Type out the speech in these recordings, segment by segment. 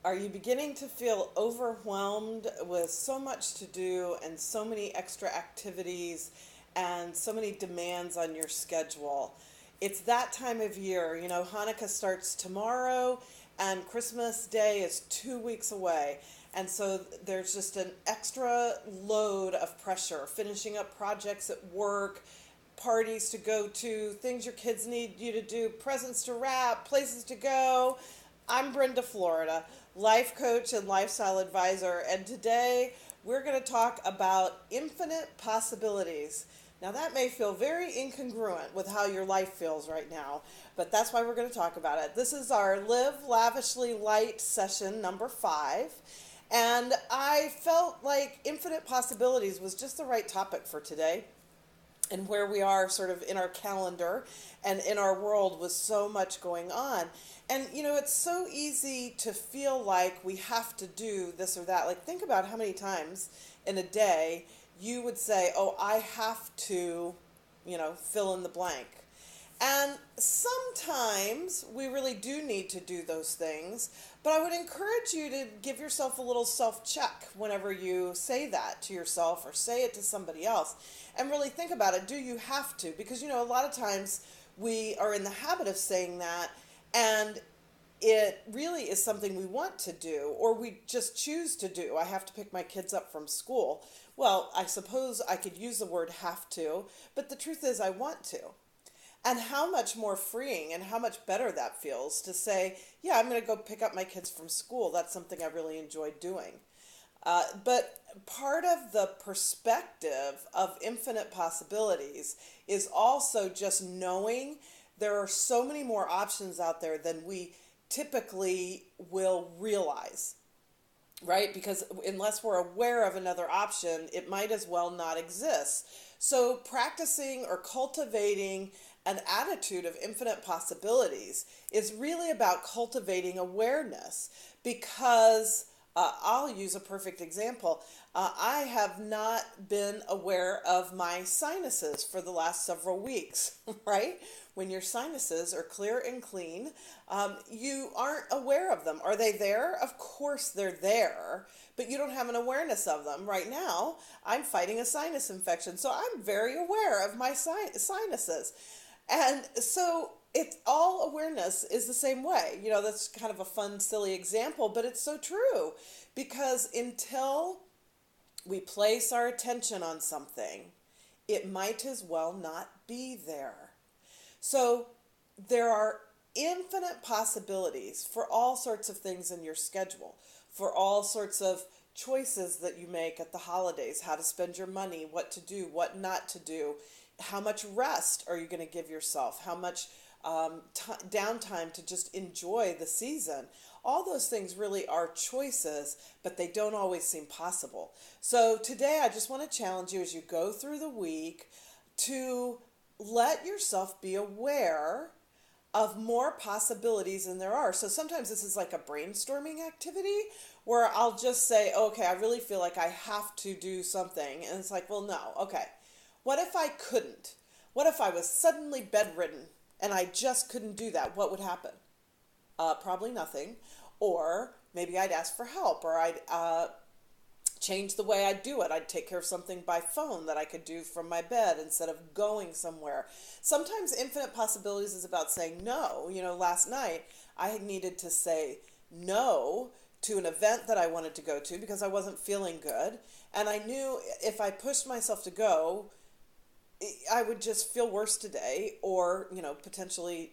Are you beginning to feel overwhelmed with so much to do and so many extra activities and so many demands on your schedule? It's that time of year. Hanukkah starts tomorrow and Christmas Day is 2 weeks away. And so there's just an extra load of pressure, finishing up projects at work, parties to go to, things your kids need you to do, presents to wrap, places to go. I'm Brenda, Florida, life coach and lifestyle advisor, and today we're going to talk about infinite possibilities. Now, that may feel very incongruent with how your life feels right now, but that's why we're going to talk about it. This is our Live Lavishly Light session number 5, and I felt like infinite possibilities was just the right topic for today and where we are sort of in our calendar and in our world with so much going on. And it's so easy to feel like we have to do this or that. Like, think about how many times in a day you would say, oh, I have to, fill in the blank. And sometimes we really do need to do those things, but I would encourage you to give yourself a little self-check whenever you say that to yourself or say it to somebody else, and really think about it. Do you have to? Because, a lot of times we are in the habit of saying that, and it really is something we want to do, or we just choose to do. I have to pick my kids up from school. Well, I suppose I could use the word have to, but the truth is I want to. And how much more freeing and how much better that feels to say, yeah, I'm going to go pick up my kids from school. That's something I really enjoy doing. But part of the perspective of infinite possibilities is also just knowing there are so many more options out there than we typically will realize, right? Because unless we're aware of another option, it might as well not exist. So practicing or cultivating an attitude of infinite possibilities is really about cultivating awareness, because I'll use a perfect example. I have not been aware of my sinuses for the last several weeks, right? When your sinuses are clear and clean, you aren't aware of them. Are they there? Of course they're there, but you don't have an awareness of them. Right now, I'm fighting a sinus infection, so I'm very aware of my sinuses. And so it's all awareness is the same way. That's kind of a fun, silly example, but it's so true, because until we place our attention on something, it might as well not be there. So there are infinite possibilities for all sorts of things in your schedule, for all sorts of choices that you make at the holidays, how to spend your money, what to do, what not to do, how much rest are you going to give yourself, how much downtime to just enjoy the season. All those things really are choices, but they don't always seem possible. So today I just want to challenge you as you go through the week to let yourself be aware of more possibilities than there are. So sometimes this is like a brainstorming activity where I'll just say, okay, I really feel like I have to do something. And it's like, well, no, okay. What if I couldn't? What if I was suddenly bedridden and I just couldn't do that? What would happen? Probably nothing. Or maybe I'd ask for help, or I'd change the way I do it. I'd take care of something by phone that I could do from my bed instead of going somewhere. Sometimes infinite possibilities is about saying no. Last night I needed to say no to an event that I wanted to go to because I wasn't feeling good. And I knew if I pushed myself to go, I would just feel worse today, or, potentially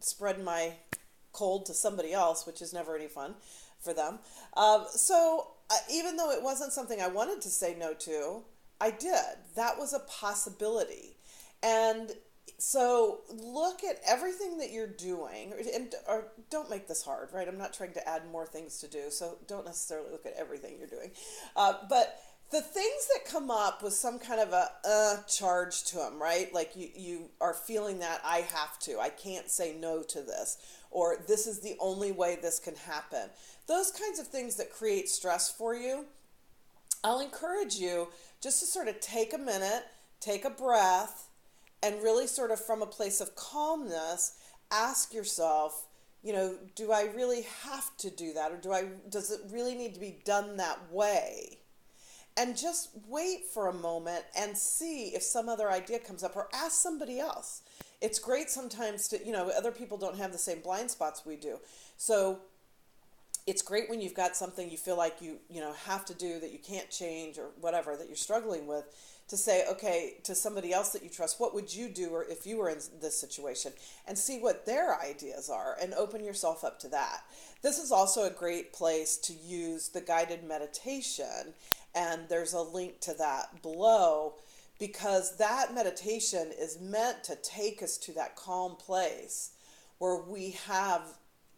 spread my cold to somebody else, which is never any fun for them. So even though it wasn't something I wanted to say no to, I did. That was a possibility. And so look at everything that you're doing, or don't make this hard, right? I'm not trying to add more things to do, so don't necessarily look at everything you're doing. But the things that come up with some kind of a charge to them, right? Like you are feeling that I have to, I can't say no to this, or this is the only way this can happen. Those kinds of things that create stress for you, I'll encourage you just to sort of take a minute, take a breath, and really sort of from a place of calmness, ask yourself, do I really have to do that, or does it really need to be done that way? And just wait for a moment and see if some other idea comes up, or ask somebody else. It's great sometimes to, other people don't have the same blind spots we do. So it's great when you've got something you feel like you have to do, that you can't change, or whatever, that you're struggling with, to say, okay, to somebody else that you trust, what would you do, or if you were in this situation, and see what their ideas are, and open yourself up to that. This is also a great place to use the guided meditation, and there's a link to that below, because that meditation is meant to take us to that calm place where we have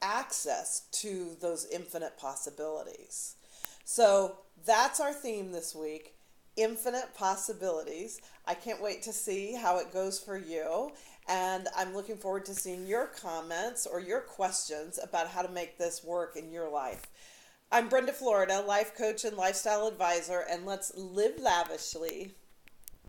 access to those infinite possibilities. So that's our theme this week: infinite possibilities. I can't wait to see how it goes for you, and I'm looking forward to seeing your comments or your questions about how to make this work in your life. I'm Brenda, Florida, life coach and lifestyle advisor, and let's live lavishly.